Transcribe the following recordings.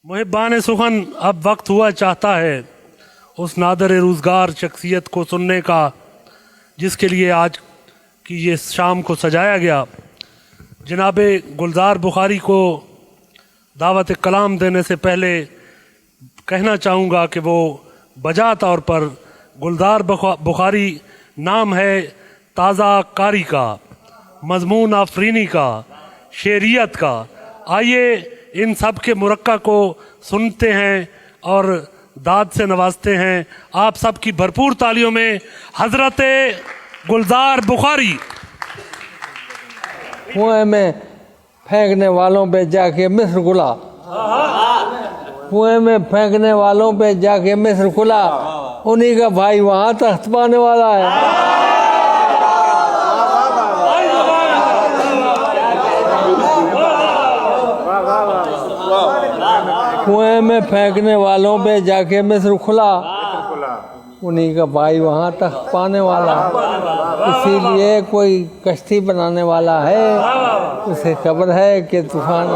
मुहिब्बान सुखन अब वक्त हुआ चाहता है उस नादर रोज़गार शख्सियत को सुनने का जिसके लिए आज की ये शाम को सजाया गया। जनाब गुलजार बुखारी को दावत कलाम देने से पहले कहना चाहूँगा कि वो बजा तौर पर गुलजार बुखारी नाम है ताज़ा कारी का, मजमून आफरीनी का, शेरियत का। आइए इन सब के मुरक्का को सुनते हैं और दाद से नवाजते हैं। आप सब की भरपूर तालियों में हजरत गुलजार बुखारी। कुएं में फेंकने वालों पे जाके मिस्र खुला, कुएं में फेंकने वालों पे जाके मिस्र खुला, उन्हीं का भाई वहाँ तख्त पाने वाला है। कुएं में फेंकने वालों पे जाके मिस्र खुला, उन्हीं का भाई वहाँ तक पाने वाला। इसीलिए कोई कश्ती बनाने वाला है, उसे खबर है कि तूफान।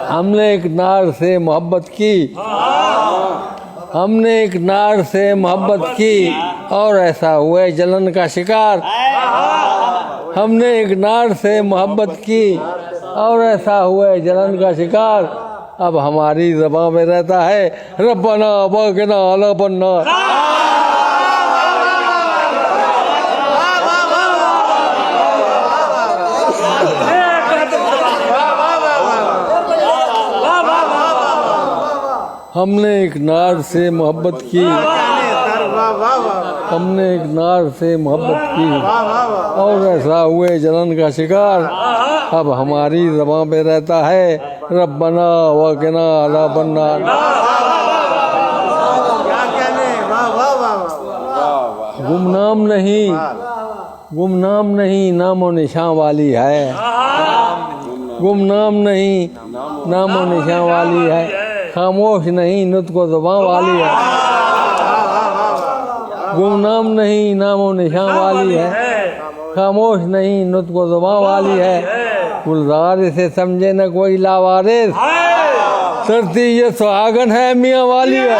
हमने एक नार से मोहब्बत की, हमने एक नार से मोहब्बत की और ऐसा हुए जलन का शिकार। हमने एक नार से मोहब्बत की और ऐसा हुए जलन का शिकार। अब हमारी ज़बान में रहता है रब्बना वक़िना अज़ाबन नार। हमने एक नार से मोहब्बत की, हमने एक नार से मोहब्बत की और ऐसा हुए जलन का शिकार। अब हमारी ज़बान पे रहता है रब्बना वक़िना अज़ाबन नार। गुमनाम नहीं, गुमनाम नहीं नामो निशान वाली है, गुमनाम नहीं नामो निशान वाली है, खामोश नहीं नुत्को ज़ुबान वाली है। गुमनाम नहीं नामो निशान वाली है, खामोश नहीं नुत्को ज़ुबान वाली है। गुलजार इसे समझे न कोई लावारिस, धरती ये सुहागन है मियाँ वाली है।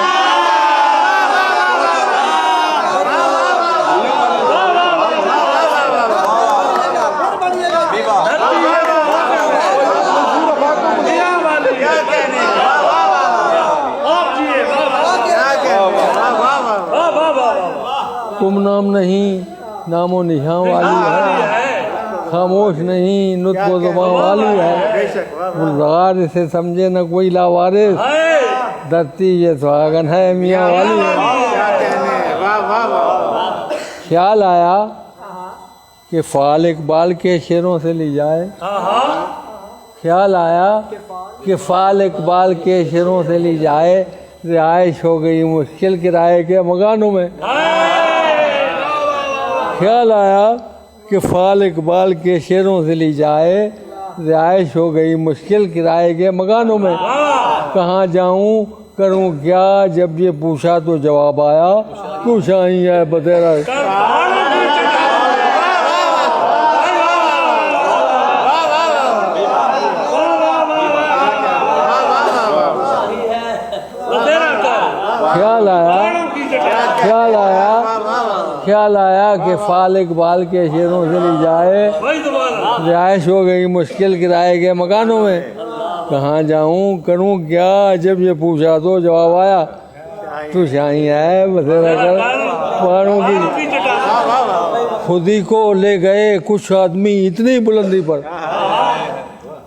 गुमनाम नहीं नामो निशान वाली है, खामोश नहीं नुत्को ज़ुबान वाली है। गुलजार इसे समझे न कोई लावारिस, धरती ये सुहागन है मियाँ वाली है। ख्याल आया कि फ़ाल इकबाल के शेरों से ली जाए, ख्याल आया कि फ़ाल इकबाल के शेरों से ली जाए। रिहाइश हो गई मुश्किल किराए के मकानों में। ख्याल आया कि फ़ाल इकबाल के शेरों से ली जाए, रिहाइश हो गई मुश्किल किराए के मकानों में। कहाँ जाऊँ करूँ क्या जब ये पूछा तो जवाब आया कुछ आई है बतेरा। ख्याल आया, ख्याल आया, ख्याल आया कि फ़ाल इकबाल के शेरों से ली जाए, रिहाइश हो गई मुश्किल किराए के मकानों में। कहाँ जाऊँ करूँ क्या जब ये पूछा तो जवाब आया तू शाही है बसेरा कर पहाड़ों की। खुदी को ले गए कुछ आदमी इतनी बुलंदी पर,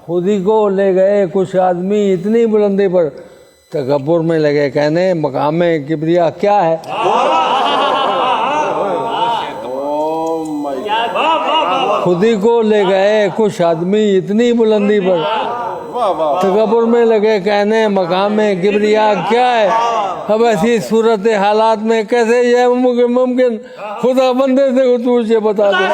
खुदी को ले गए कुछ आदमी इतनी बुलंदी पर, तकब्बुर में लगे कहने मकामे किबरिया क्या है। खुदी को ले गए कुछ आदमी इतनी बुलंदी पर, तकब्बुर में लगे कहने मकामे किबरिया क्या है। अब ऐसी सूरत हालात में कैसे यह मुमकिन खुदा बंदे से तुझे बता दे।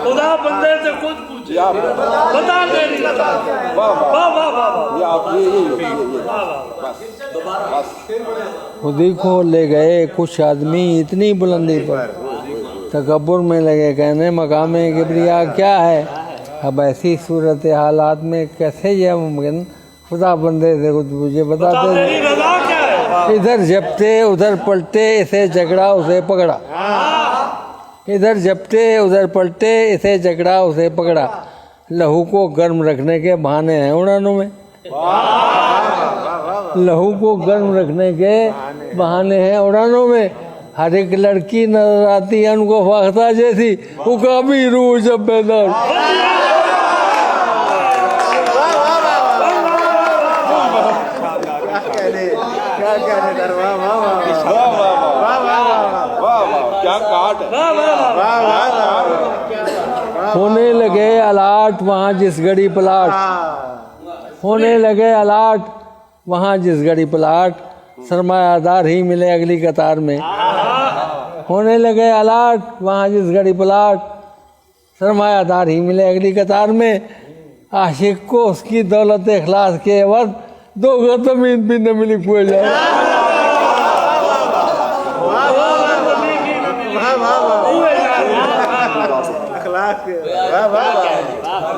खुदा बंदे से खुद पूछे। बता दे नहीं लगा। वाह वाह वाह वाह, ये आप खुद ही को ले गए कुछ आदमी इतनी बुलंदी पर, तकब्बुर में लगे कहने मकामे किबरिया क्या है। अब ऐसी सूरत हालात में कैसे यह मुमकिन, खुदा बंदे से कुछ मुझे बताते नहीं लगा क्या है। इधर झपटे उधर पलटे, इसे झगड़ा उसे पकड़ा। इधर झपटे उधर पलटे, इसे झगड़ा उसे पकड़ा। लहू को गर्म रखने के बहाने हैं उड़ानों में। लहू को गर्म रखने के बहाने हैं उड़ानों में। हर एक लड़की नजर आती है उनको फाख्ता जैसी, उकाबी रूह जब बेदार। होने लगे अलाट वहाँ जिस घड़ी पलाट, होने लगे अलाट वहाँ जिस घड़ी पलाट, सरमायादार ही मिले अगली कतार में। होने लगे अलाट वहाँ जिस घड़ी पलाट, सरमायादार ही मिले अगली कतार में। आशिक को उसकी दौलत इखलास के एवज दो गज ज़मीन भी न मिली कोई जाए।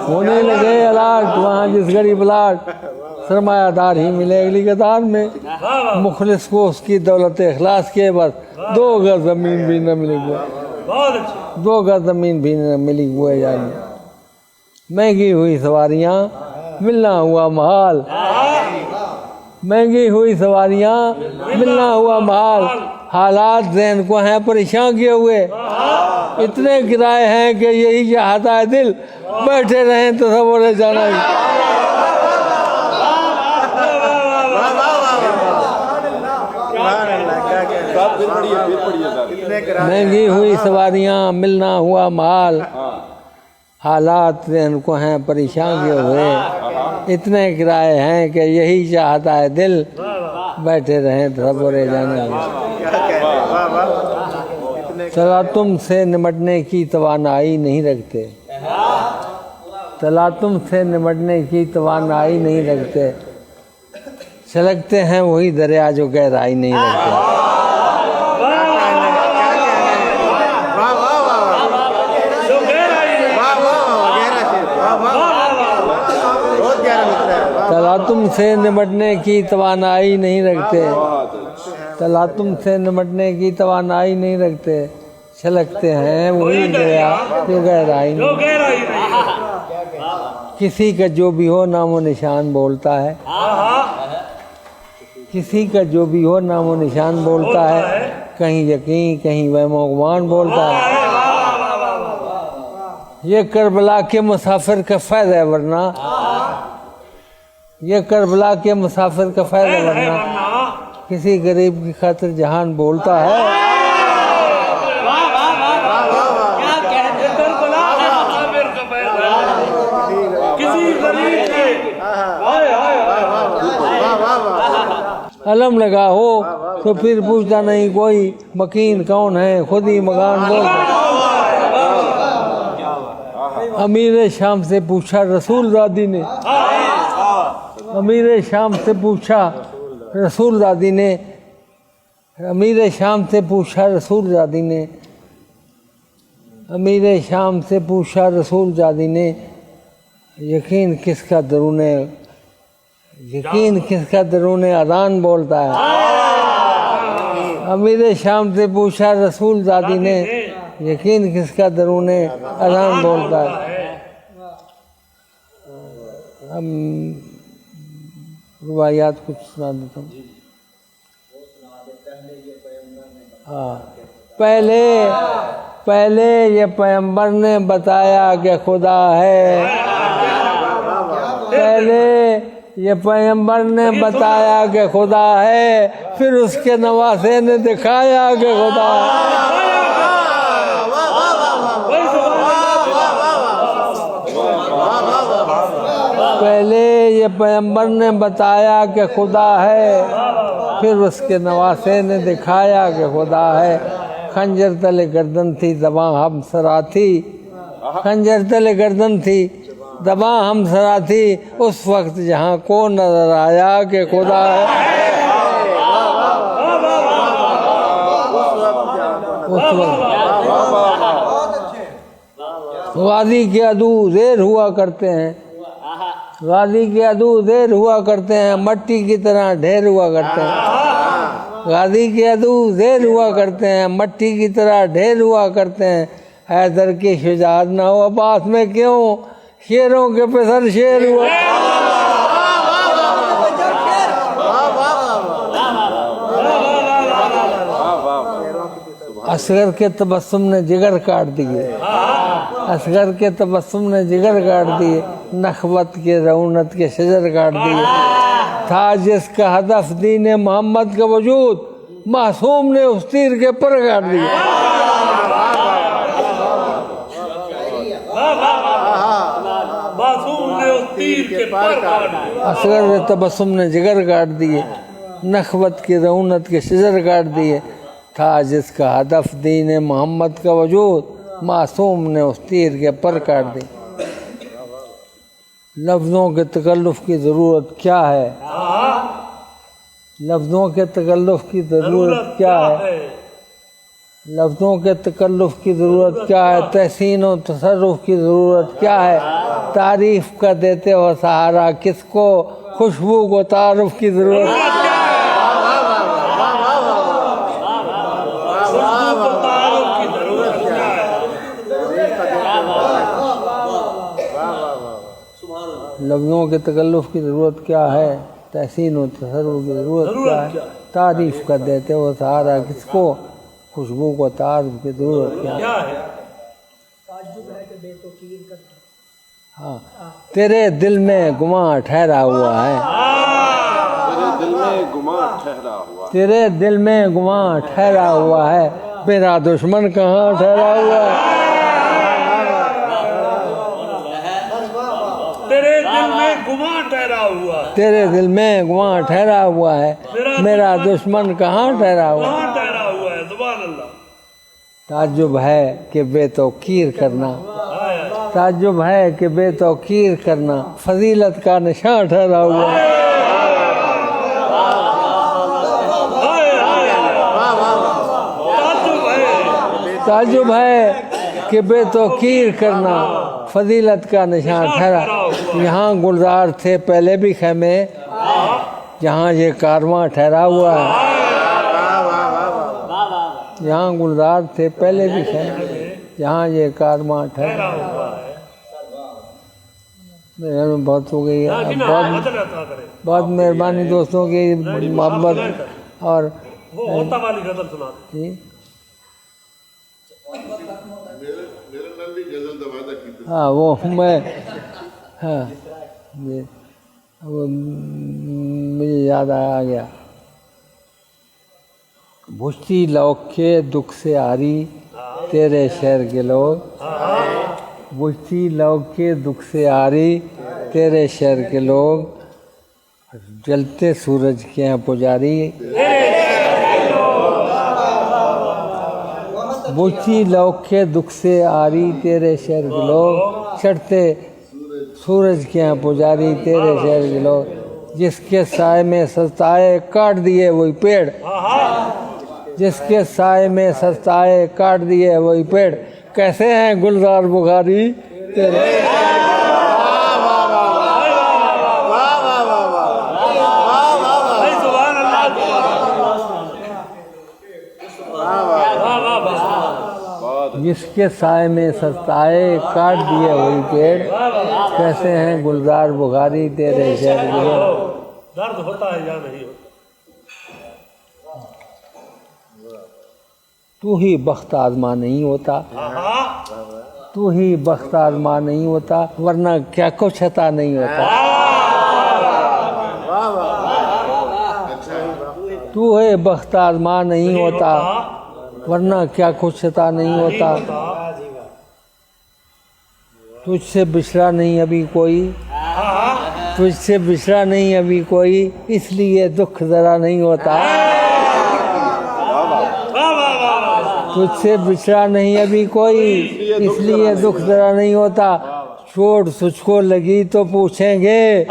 होने लगे अलाट वहाँ जिस घड़ी पलाट, सरमायादार ही मिले अगली कतार में। मुखलिस को उसकी दौलत इखलास के बस दो गज ज़मीन भी न मिली हुआ, दो गज ज़मीन भी न मिली हुआ जाने। महंगी हुई सवारियाँ मिलना हुआ महाल, महंगी हुई सवारियाँ मिलना हुआ महाल। हालात ज़हन को हैं परेशान किए हुए, इतने किराए हैं कि यही चाहता है दिल, बैठे रहें तो सब और जाना ही। महंगी हुई सवारियाँ मिलना हुआ माल, हालात ज़हन को हैं परेशान किए हुए, इतने किराए हैं कि यही चाहता है दिल, बैठे रहें तो सब और जाना ही। तलातुम से निमटने की तवानाई नहीं रखते, तलातुम से निमटने की तवानाई नहीं रखते। छलकते हैं वही दरिया जो गहराई नहीं रखते। तलातुम से निमटने की तवानाई नहीं रखते, तलातुम से निमटने की तवानाई नहीं रखते। छलकते हैं वही दरिया जो गहराई नहीं। किसी का जो भी हो नामो निशान बोलता है, किसी का जो भी हो नामो निशान बोलता है। कहीं यकीन कहीं वहमो गुमान बोलता है। ये करबला के मुसाफिर का फैज़ है वरना, ये करबला के मुसाफिर का फैज़ है वरना, किसी गरीब की खातिर जहान बोलता है। अलम लगा हो तो फिर पूछता नहीं कोई, मकीन कौन है खुद ही मकान बोलता। अमीर शाम से पूछा रसूल दादी ने, अमीर शाम से पूछा रसूल दादी ने, अमीर शाम से पूछा रसूल दादी ने, अमीर शाम से पूछा रसूल दादी ने, यकीन किसका दरूने, यकीन किसका दरूने अज़ान बोलता है। अमीर शाम से पूछा रसूल दादी ने, यकीन किसका दरूने अज़ान बोलता है। हम रुवायात कुछ सुना देता हूँ। हाँ, पहले पहले ये पैगंबर ने बताया कि खुदा है, पहले ये पैगंबर ने बताया कि खुदा है, फिर उसके नवासे ने दिखाया कि खुदा है। पहले ये पैगंबर ने बताया कि खुदा है, फिर उसके नवासे ने दिखाया कि खुदा है। खंजर तले गर्दन थी ज़बां हम सरा थी, खंजर तले गर्दन थी दबा हम सरा थी उस वक्त जहाँ को नजर आया कि खुदा है। उस वक्त गाजी के अदू देर हुआ करते हैं, गाजी के अदू देर हुआ करते हैं, मट्टी की तरह ढेर हुआ करते हैं। गाजी के अदू देर हुआ करते हैं, मट्टी की तरह ढेर हुआ करते हैं। हैदर की शुजात न हो अब्बास में क्यों, शेरों के पेसर शेर हुआ। असगर के तबस्सुम ने जिगर काट दिए, असगर के तबस्सुम ने जिगर काट दिए, नखवत के रौनत के शजर काट दिए। था जिसका हदफ दीन मोहम्मद का वजूद, मासूम ने उस तीर के पर काट दिए। असगर के तबस्सुम ने जिगर काट दिए, नखवत के रौनत के शजर काट दिए। था जिसका हदफ दीन मोहम्मद का वजूद, मासूम ने उस तीर के पर काट दी। लफ्ज़ों के तकल्लुफ़ की ज़रूरत क्या है, लफ्ज़ों के तकल्लुफ़ की ज़रूरत क्या है, लफ्ज़ों के तकल्लुफ़ की ज़रूरत क्या है, तहसीन और तसर्रुफ़ की ज़रूरत क्या है। तारीफ़ का देते हो सहारा किसको, खुशबू को तारुफ़ की ज़रूरत क्या है। लफ्ज़ों के तकल्लुफ़ की ज़रूरत क्या है, तहसीन और तसर्रुफ़ की ज़रूरत क्या है। तारीफ़ का देते हो सहारा किसको, खुशबू को तारुफ़ की ज़रूरत क्या है। हाँ, तेरे दिल में गुमां ठहरा हुआ है, तेरे दिल में गुमां ठहरा हुआ, तेरे दिल में गुमां ठहरा हुआ है, मेरा दुश्मन कहाँ ठहरा हुआ है। तेरे दिल में गुमां ठहरा हुआ, तेरे दिल में गुमां ठहरा हुआ है, मेरा दुश्मन कहाँ ठहरा हुआ है। कहाँ ठहरा हुआ है, सुभान अल्लाह। ताज्जुब है कि बेतौकीर करना, ताज्जुब है कि बेतौकीर करना, फजीलत का निशान ठहरा हुआ है। ताज्जुब है कि बेतौकीर करना, फजीलत का निशान ठहरा। यहाँ गुलजार थे पहले भी खैमे, जहाँ ये कारवां ठहरा हुआ है। यहाँ गुलजार थे पहले भी खैमे, जहाँ ये कारवां ठहरा हुआ है। मेरे घर में बहुत हो गई है, बहुत मेहरबानी दोस्तों की मोहब्बत। और वो होता वाली गजल सुना जी मेरे नाम भी गजल दवादा की। हाँ वो मैं, हाँ वो मुझे याद आ गया। भुश्ती लौक के दुख से आरी तेरे शहर के लोग, भुश्ती लौक के दुख से आरी तेरे शहर के लोग, जलते सूरज के हैं पुजारी। बुझती लौक के दुख से आरी तेरे शहर के लोग, चढ़ते सूरज के यहाँ पुजारी तेरे शहर के लोग। जिसके साए में सस्ताए काट दिए वही पेड़, जिसके साए में सस्ताए काट दिए वही पेड़। कैसे हैं गुलजार बुखारी तेरे। जिसके साए में सस्ताए काट दिए वही पेड़। कैसे हैं गुलजार बुखारी तेरे शहर के लोग। दर्द होता है या नहीं होता। तू ही बख्त आजमा नहीं होता, तू ही बख्त आजमा नहीं होता, वरना क्या कुछ अता नहीं होता। तू है बख्त आजमा नहीं होता, वरना क्या कुछ अता नहीं होता। तुझसे बिछड़ा नहीं अभी कोई, तुझसे बिछड़ा नहीं अभी कोई, इसलिए दुख जरा नहीं होता। तुझसे बिछड़ा नहीं अभी कोई, इसलिए दुख जरा नहीं होता। चोट तुझको लगी तो पूछेंगे,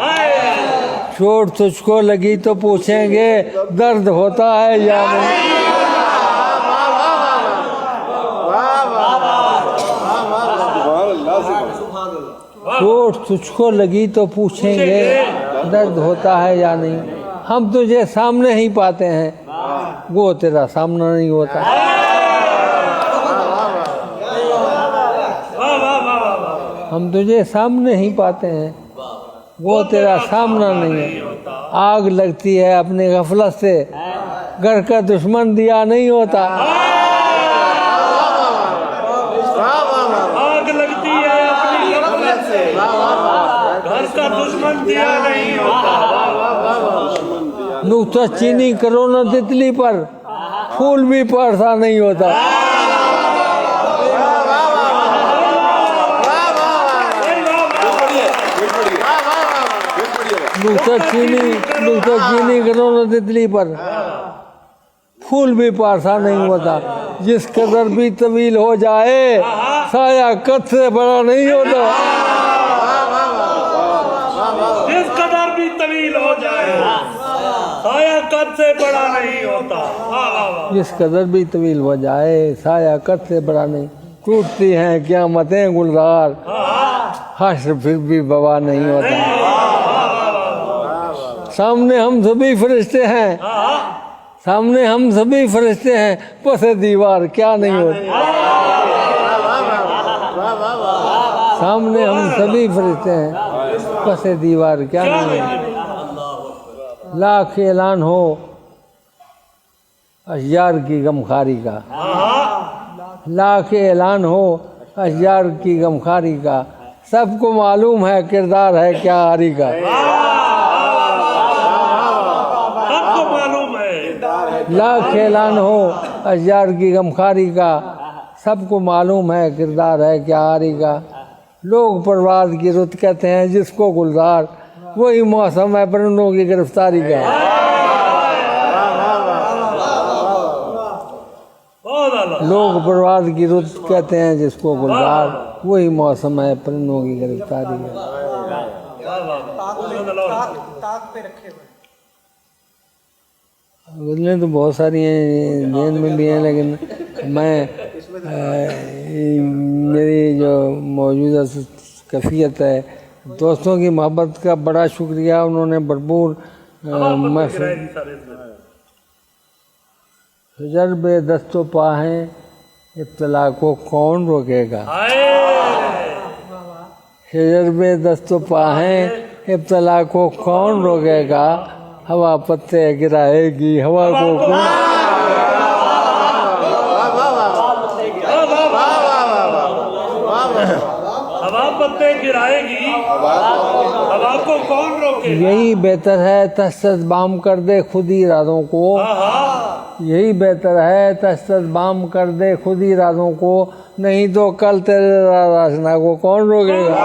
चोट तुझको लगी तो पूछेंगे दर्द होता है या नहीं। चोट तुझको लगी तो पूछेंगे दर्द होता है या नहीं। हम तुझे सामने ही पाते हैं, वो तेरा सामना नहीं होता। हम तुझे सामने ही पाते हैं, वो तेरा सामना नहीं है। आग लगती है अपनी गफलत से, घर का दुश्मन दिया नहीं होता। आग लगती है अपनी गफलत से, घर का दुश्मन दिया नहीं होता। नुक्ता चीनी करो न तितली पर, फूल भी परसा नहीं होता। नुक्ता चीनी करो न तितली पर, फूल भी पारसा नहीं होता। जिस कदर भी तवील हो जाए, साया कद से बड़ा नहीं होता। जिस कदर भी तवील हो जाए, साया कद से बड़ा नहीं होता। जिस कदर भी तवील हो जाए, साया कद से बड़ा नहीं। टूटती हैं क़यामतें गुलजार, हश्र फिर भी बवा नहीं होता। सामने हम सभी फरिश्ते हैं, सामने हम सभी फरिश्ते हैं, पसे दीवार क्या नहीं होती। सामने हम सभी फरिश्ते हैं, पसे दीवार क्या नहीं होती। लाख ऐलान हो अशजार की गमखारी का, लाख ऐलान हो अशजार की गमखारी का, सबको मालूम है किरदार है क्या आरी का। लाख ऐलान हो अशजार की गमखारी का, सबको मालूम है किरदार है क्या आरी का। लोग परवाज़ की रुत कहते हैं जिसको गुलजार, वही मौसम है परिंदों की गिरफ्तारी का। लोग परवाज़ की रुत कहते हैं जिसको गुलजार, वही मौसम है परिंदों की गिरफ्तारी का। गज़लें तो बहुत सारी हैं, ज़हन में भी हैं, लेकिन मैं मेरी जो मौजूदा कैफियत है, दोस्तों की मोहब्बत का बड़ा शुक्रिया। उन्होंने भरपूर तजर्बे दस्तों पा हैं, इब्तला को कौन रोकेगा। तजर्बे दस्तों पा हैं, इब्तला को कौन रोकेगा। हवा पत्ते गिराएगी, हवा को कौन। हवा पत्ते गिराएगी, हवा को कौन रोके। यही बेहतर है तस्तत बाम कर दे खुद ही इरादों को। यही बेहतर है तस्तत बाम कर दे खुद ही इरादों को, नहीं तो कल तेरे राशना को कौन रोकेगा।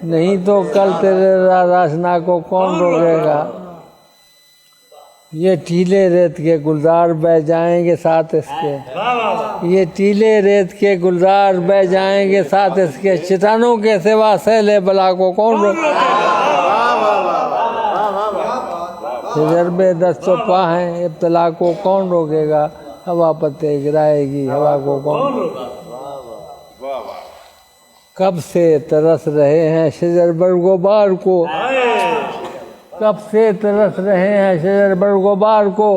नहीं तो कल तेरे राशना को कौन रोकेगा। ये टीले रेत के गुलजार बह जाएंगे साथ इसके, ये टीले रेत के गुलजार बह जाएंगे साथ इसके, चट्टानों के सिवा सहले बला को कौन रोकेगा। तजर्बे दस्तों पा हैं, इब्तला को कौन रोकेगा। हवा पत्ते गिराएगी, हवा को कौन रोकेगा। कब से तरस रहे हैं शजर बरगोबार को, कब से तरस रहे हैं शजर बरगोबार को,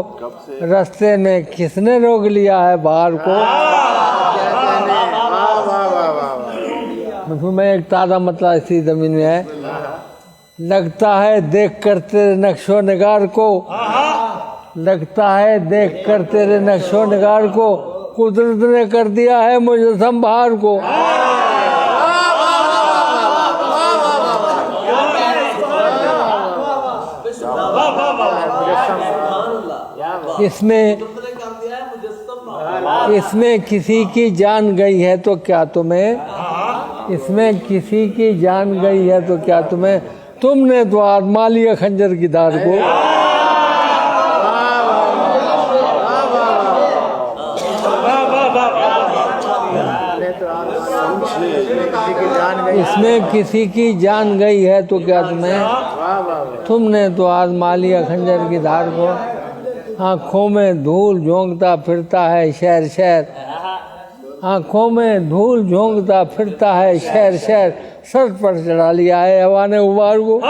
रास्ते में किसने रोक लिया है बाहर को। में एक ताज़ा मतलब इसी ज़मीन में है। लगता है देख कर तेरे नक्शो निगार को, लगता है देख कर तेरे नक्शो निगार को, कुदरत ने कर दिया है मुझे संभार को। इसमें किसी की जान गई है तो क्या तुम्हें, इसमें किसी की जान गई है तो क्या तुम्हें, तुमने तो आजमा लिया खंजर की धार को। इसमें किसी की जान गई है तो क्या तुमने तो आजमा लिया खंजर की धार को। आँखों में धूल झोंकता फिरता है शहर शहर, आँखों में धूल झोंकता फिरता है शहर शहर, सर पर चढ़ा लिया है हवा ने उबार को।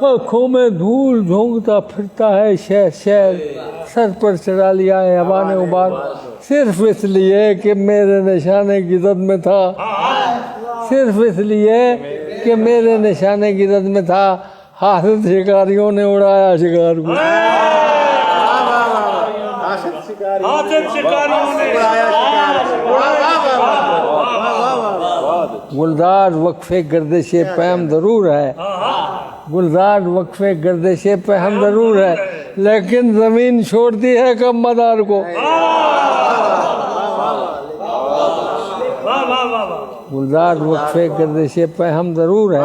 आँखों में धूल झोंकता फिरता है शहर शहर, सर पर चढ़ा लिया है हवा ने उबार, सिर्फ इसलिए कि मेरे निशाने की जद में था, सिर्फ इसलिए कि मेरे निशाने की जद में था, हासिल शिकारियों ने उड़ाया शिकार को। गुलजार वक्फे गर्दिशे पैम जरूर है, गुलजार वक्फे गर्दिशे पैम जरूर है, लेकिन जमीन छोड़ती है कब मदार को। गुलजार वक्फे गर्दिशे पैम जरूर है,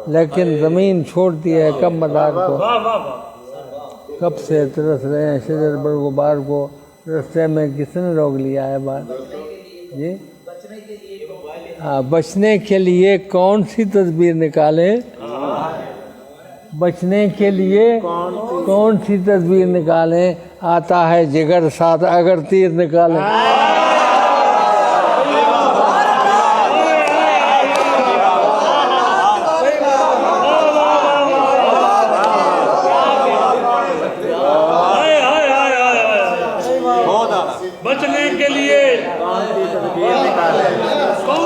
लेकिन जमीन छोड़ती है कब मदार को। कब से तरस रहे हैं शजर बरगुबार को, रास्ते में किसने रोक लिया है बात जी। बचने के लिए कौन सी तदबीर निकालें, बचने के लिए कौन सी तदबीर निकालें, आता है जिगर साथ अगर तीर निकालें। बचने के लिए कौन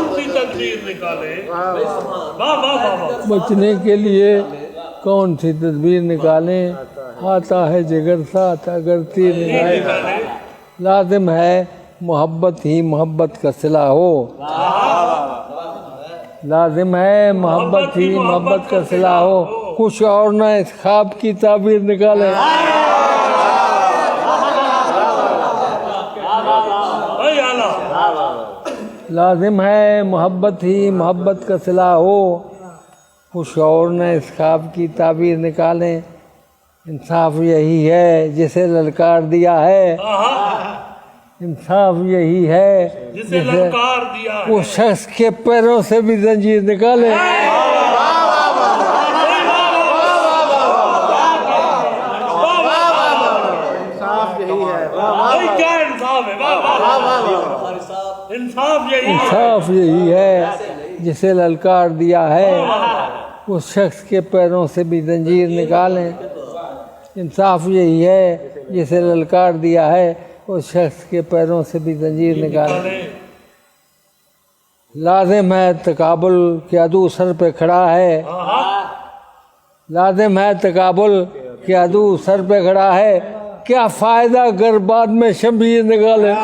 सी तदबीर निकाले, बचने के लिए कौन सी तदबीर निकालें, आता है जिगर साथ अगर तीर निकाले। लाजिम है मोहब्बत ही मोहब्बत का सिला हो, लाजिम है मोहब्बत ही मोहब्बत का सिला हो, कुछ और न इस ख्वाब की ताबीर निकाले। लाजिम है मोहब्बत ही मोहब्बत का सिला हो, कुछ और न इस ख्वाब की ताबीर निकालें। इंसाफ यही है जिसे ललकार दिया है, इंसाफ यही है जिसे ललकार दिया है, वो शख्स के पैरों से भी जंजीर निकाले। इंसाफ यही है जिसे ललकार दिया है, उस शख्स के पैरों से भी जंजीर निकालें। इंसाफ यही है जिसे ललकार दिया है, उस शख्स के पैरों से भी जंजीर निकालें। लाजिम है तकाबुल के अदू सर पे खड़ा है, लाजिम है तकाबुल के अदू सर पे खड़ा है, क्या फायदा अगर बाद में शमशीर निकाले।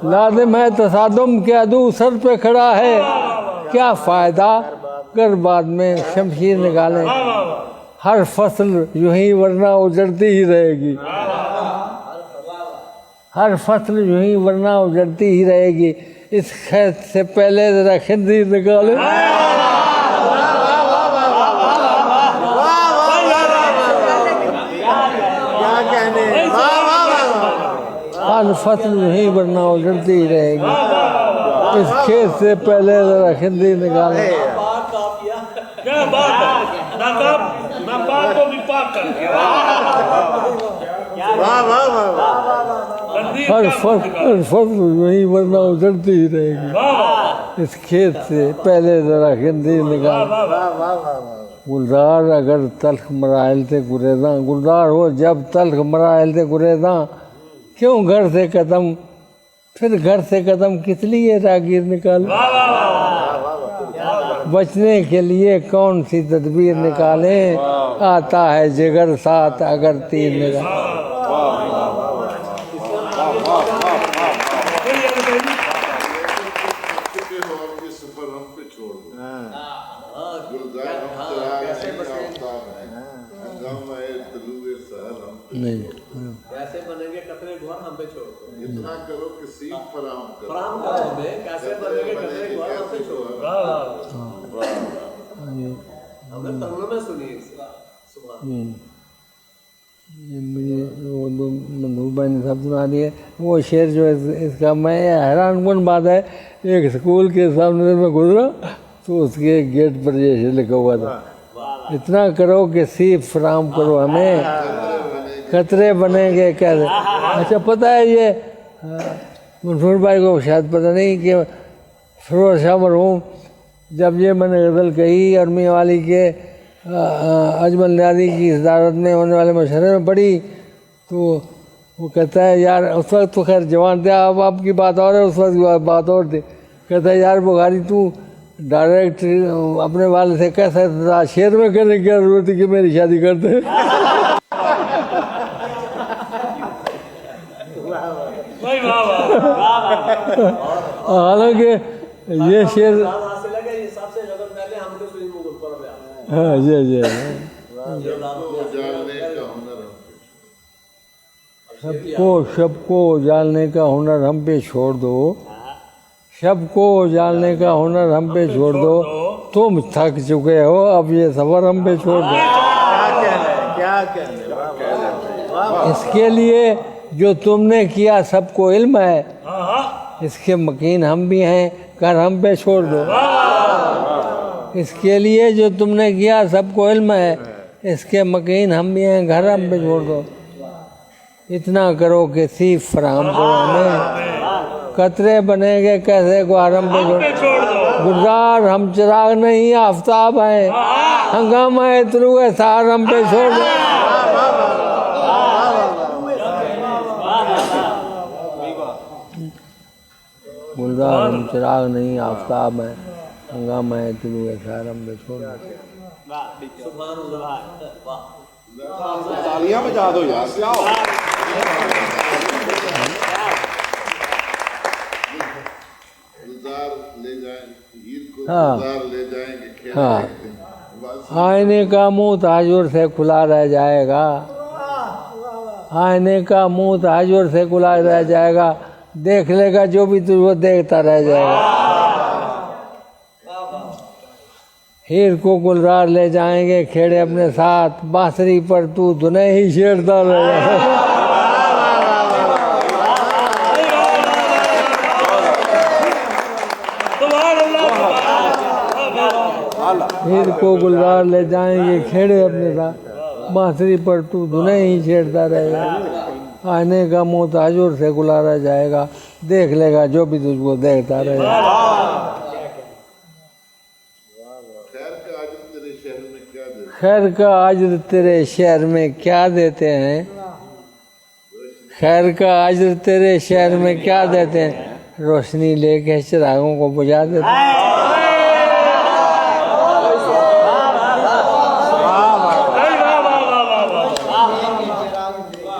लाजिम है तसादुम के अदू सर पे खड़ा है, क्या फायदा अगर बाद में शमशीर निकाले। हर फसल यूं ही वरना उजड़ती ही रहेगी, हर फसल यूं ही वरना उजड़ती ही रहेगी, इस खेत से पहले जरा खंजीर निकाले। हर फसल नहीं वरना उजड़ती ही रहेगी, इस खेत से पहले जरा खंजीर निकाले। क्या बात है, नापाक को भी पाक कर दिया। हर फसल नहीं वरना उजड़ती ही रहेगी, इस खेत से पहले जरा खंजीर निकाले। गुलजार अगर तल्ख मराइल से गुरेजा, गुलजार हो जब तल्ख मराइल से गुरेजा, क्यों घर से कदम, फिर घर से कदम किस लिए रागीर निकाले। बचने के लिए कौन सी तदबीर निकालें, आता है जिगर साथ अगर तीर निकाले। ऐसे बनेंगे कतरे घोर हम पे छोड़ दो। इतना करो कि सीख फराम करो। फराम करो हमें, कैसे बनेंगे खतरे को हमसे छोड़ो। हमने तर्जुमे में सुनी है सुबह। ये मुझे वो दो मंदूर भाई ने सब सुना दिए। वो शेर जो है इसका, मैं हैरान कौन बात है, एक स्कूल के सामने में गुजरा तो उसके गेट पर ये शेर लिखा हुआ था, इतना करो कि सीख फराम करो हमें, खतरे बनेंगे कैसे। अच्छा पता है ये मंसूर भाई को शायद पता नहीं कि फिरोज शाह मरहूम जब ये मैंने गज़ल कही और मियां वाली के अजमल नियाज़ी की सदारत में होने वाले मशहरे में पढ़ी तो वो कहता है यार, उस वक्त तो खैर जवान थे, अब आपकी बात और है, उस वक्त की बात और थी। कहता है यार बुखारी तू डायरेक्ट अपने वाले से कह सकता था, शेर में करने की जरूरत थी कि मेरी शादी करते। हालांकि ये शेर हासिल है कि ये सबसे ज्यादा पहले हमको सुनी मुगल पर में हाँ जी सबको जालने का हुनर हम पे छोड़ दो, सबको जालने का हुनर हम पे छोड़ दो, तुम थक चुके हो अब ये सफर हम पे छोड़ दो। क्या कहने इसके लिए जो तुमने किया सबको इल्म है, इसके मकीन हम भी हैं, कर हम पे छोड़ दो। इसके लिए जो तुमने किया सबको इल्म है, इसके मकीन हम भी हैं, घर हम पे छोड़ दो। इतना करो कि सीख फराहम करो हमें, कतरे बनेंगे कैसे को आरम पे छोड़ दो। गुलजार हम चिराग नहीं आफ्ताब हैं, हंगामा है तुलू है सार हम पे छोड़ दो। गुलजार हम चिराग नहीं आफ्ताब हैं, हंगामा है तुलू है सार हम पे छोड़ दो। तालियां बजा दो यार, क्या हो? गुलजार ले जाएं, हीर को हाँ। गुलजार ले जाएंगे खेल हाँ। देखते हैं। बस आईने का मुंह ताजुर से खुला रह जाएगा, आईने का मुंह ताजुर से खुला रह जाएगा, देख लेगा जो भी तुझको देखता रह जाएगा। हीर को गुलजार ले जाएंगे खेड़े अपने साथ, बांसुरी पर तू धुने ही छेड़ता रह जाएगा। हीर को गुलजार ले जाएंगे खेड़े अपने साथ, बांसुरी पर तू धुने ही छेड़ता रहेगा, आने का मुंह ताजुर से खुला रह जाएगा, देख लेगा जो भी तुझको देखता रहेगा। खैर का आज तेरे शहर में क्या देते? खैर का आज तेरे शहर में क्या देते हैं, खैर का आज तेरे शहर में क्या देते हैं, रोशनी लेके चिरागों को बुझा देते हैं।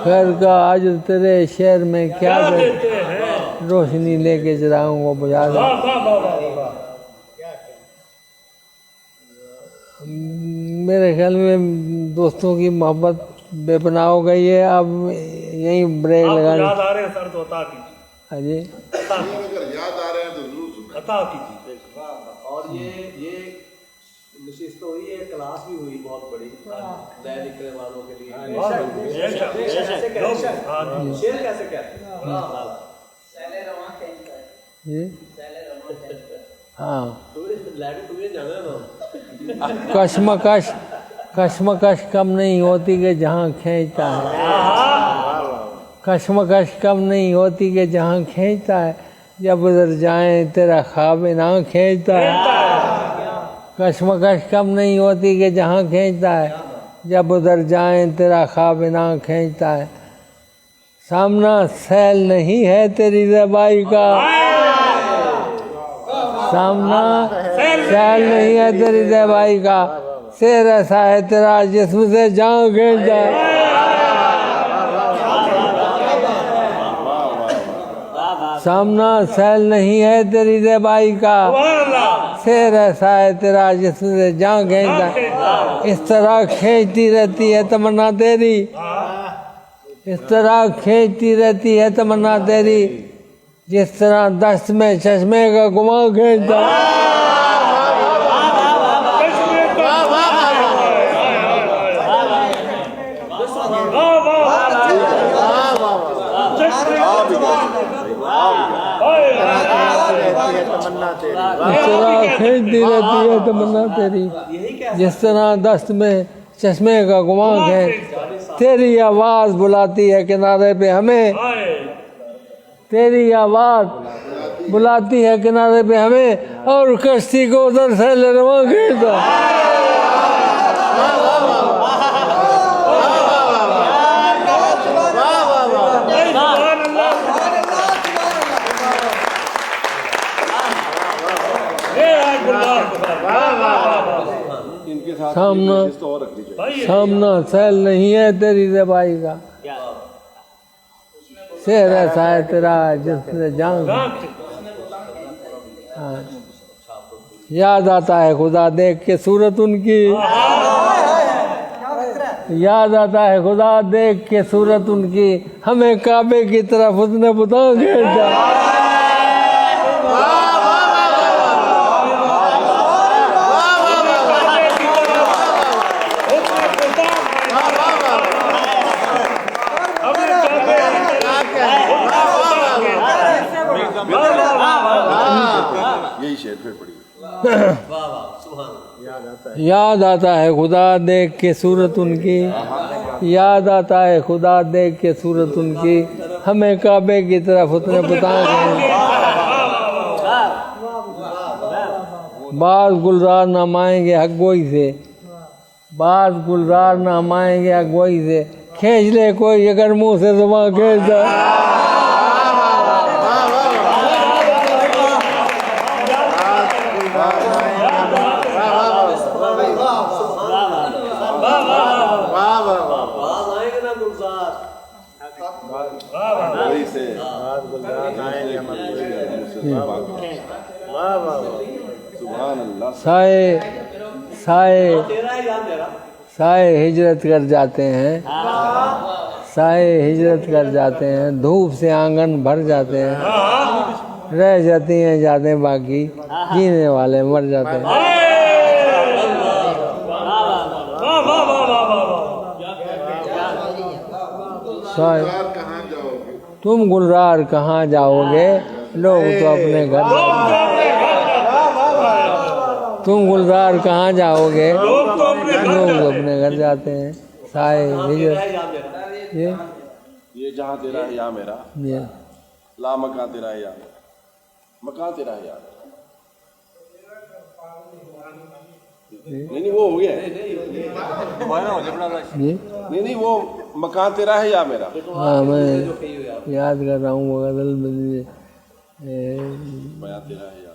खैर का आज तेरे शहर में क्या देते हैं, रोशनी लेके चिरागों को बुझा देते हैं। मेरे ख्याल में दोस्तों की मोहब्बत बेपनाह हो गई है, अब यहीं ब्रेक लगाने। याद आ रहे हैं सर तो अता कीजिए। हाँ जी, अगर याद आ रहे हैं तो जरूर सुना। अता कीजिए। और ये नशिस्त हुई है, क्लास भी हुई बहुत बड़ी नए लिखने वालों के लिए। शेर कैसे कहते हैं? जी हाँ, तुम्हें जाना ना कश्मकश कश्मकश कम नहीं होती कि जहाँ खींचता है, कश्मकश कम नहीं होती कि जहाँ खींचता है, जब उधर जाए तेरा ख्वाब ना खींचता है। कश्मकश कम नहीं होती कि जहाँ खींचता है, जब उधर जाए तेरा ख्वाब ना खींचता है। सामना सैल नहीं है तेरी ज़बाई का, सामना सैल नहीं है तेरी ज़बाई का, शेर ऐसा है तेरा जिस्म से जान खींच जाए। सामना सैल नहीं है तेरी ज़बाई का, शेर ऐसा है तेरा जिस्म से जान खींच जाए। इस तरह खींचती रहती है तमन्ना तेरी, इस तरह खींचती रहती है तमन्ना तेरी, जिस तरह दस्त में चश्मे का गुमा खींचता। तमन्ना तेरी, इस तरह खींचती रहती है तमन्ना तेरी, जिस तरह दस्त में चश्मे का गुमा खींच। तेरी आवाज बुलाती है किनारे पे हमें, तेरी आवाज बुलाती है किनारे पे हमें, और कश्ती को उधर से लरवा खींचता। सामना सैल नहीं है तेरी दवाई का, शेर ऐसा है तेरा जिसने जान। हाँ। याद आता है खुदा देख के सूरत उनकी, याद आता है खुदा देख के सूरत उनकी, हमें काबे की तरफ उसने बुता घेरता। यही शेर फिर पड़ी। याद आता है खुदा देख के सूरत उनकी, याद आता है खुदा देख के सूरत उनकी, हमें काबे की तरफ उसने बता गए। बाज गुलजार नाम आएंगे हकगोई से, बाज गुलजार नाम आएंगे हकगोई से, खींच ले कोई अगर मुंह से जुबान खींच दे। साए साए साए हिजरत कर जाते हैं, साए हिजरत कर जाते हैं, धूप से आंगन भर जाते हैं, रह जाती हैं यादें बाकी, जीने वाले मर जाते हैं। साए तुम गुलजार कहाँ जाओगे, लोग तो अपने घर, तुम गुलजार कहाँ जाओगे, लोग तो अपने घर जाते हैं। साए हिजरत ये जहाँ तेरा है या मेरा, ये ला मकान तेरा है या मेरा, मकान तेरा है या नहीं वो हो गया नहीं वो मकान तेरा है या मेरा। हाँ मैं याद कर रहा हूँ बगल में बयान तेरा है या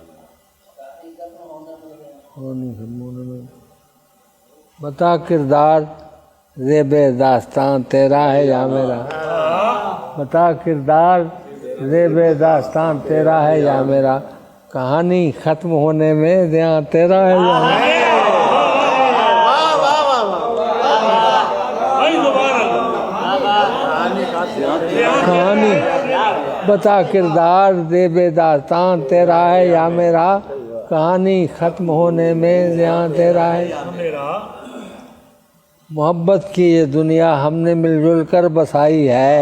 बता किरदार ज़ेबे दास्तान तेरा है या मेरा, बता किरदार ज़ेबे दास्तान तेरा है या मेरा, कहानी खत्म होने में ध्यान तेरा है या मेरा। कहानी बता किरदार ज़ेबे दास्तान तेरा है या मेरा, कहानी खत्म होने में ध्यान तेरा है। मोहब्बत की ये दुनिया हमने मिलजुल कर बसाई है,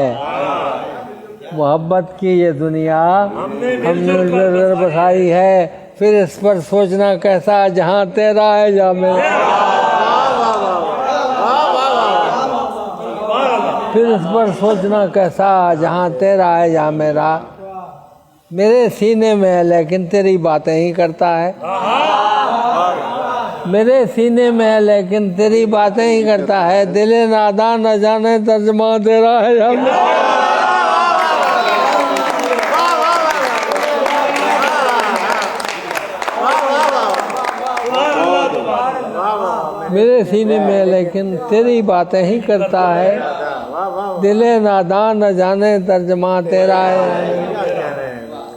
मोहब्बत की ये दुनिया हमने मिलजुल कर बसाई है, फिर इस पर सोचना कैसा जहाँ तेरा है या मेरा, फिर इस पर सोचना कैसा जहाँ तेरा है या मेरा। मेरे सीने में है लेकिन तेरी बातें ही करता है, मेरे सीने में है लेकिन तेरी बातें ही करता है, दिले नादान न जाने तर्जमा तेरा है या मेरे सीने में है लेकिन तेरी बातें ही करता है, दिले नादान न जाने तर्जमा तेरा है।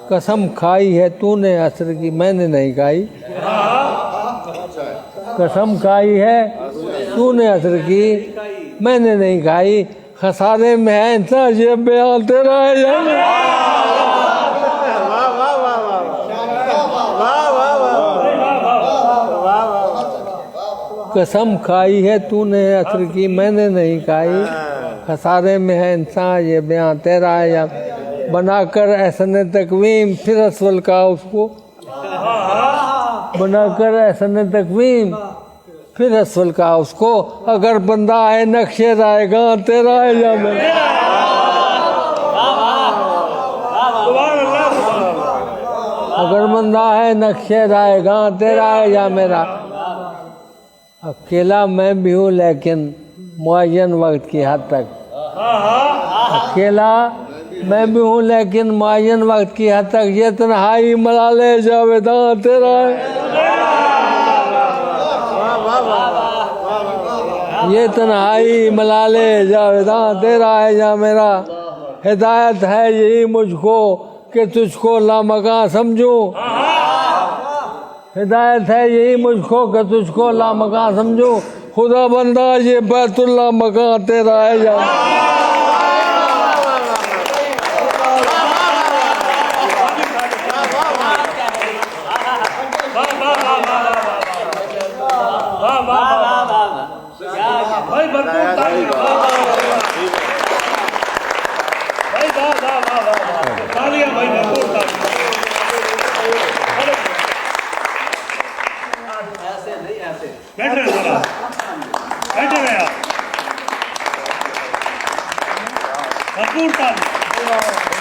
कसम खाई है तूने असर की मैंने नहीं खाई, कसम खाई है तूने असर की मैंने नहीं खाई, खसारे में है इंसान ये बयान तेरा है या वाह वाह वाह वाह वाह वाह वाह। कसम खाई है तूने असर की मैंने नहीं खाई, खसारे में है इंसान ये बयान तेरा है या बनाकर एहसन तकवीम फिर असवल का उसको, बनाकर एहसन तकवीम फिर असवल का उसको, अगर बंदा है नक्शे रायगा तेरा है या मेरा, अगर बंदा है नक्शे रायगा तेरा है या मेरा। अकेला मैं भी हूँ लेकिन मुअय्यन वक्त की हद तक, अकेला मैं भी हूँ लेकिन मुअय्यन वक्त की हद तक, ये तन्हाई मला ले जावेदा तेरा है, ये तन्हाई मला ले जावेदा तेरा है या मेरा। हिदायत है यही मुझको कि तुझको लामका समझूं, हिदायत है यही मुझको कि तुझको लामका समझूं, खुदा बंदा ये बैतुल्ला मका तेरा है या भाई भरपूर ताली, भाई तालियां भाई भरपूर तालियां। ऐसे नहीं ऐसे बैठ रहे जरा, बैठे रहे आप, भरपूर ताली।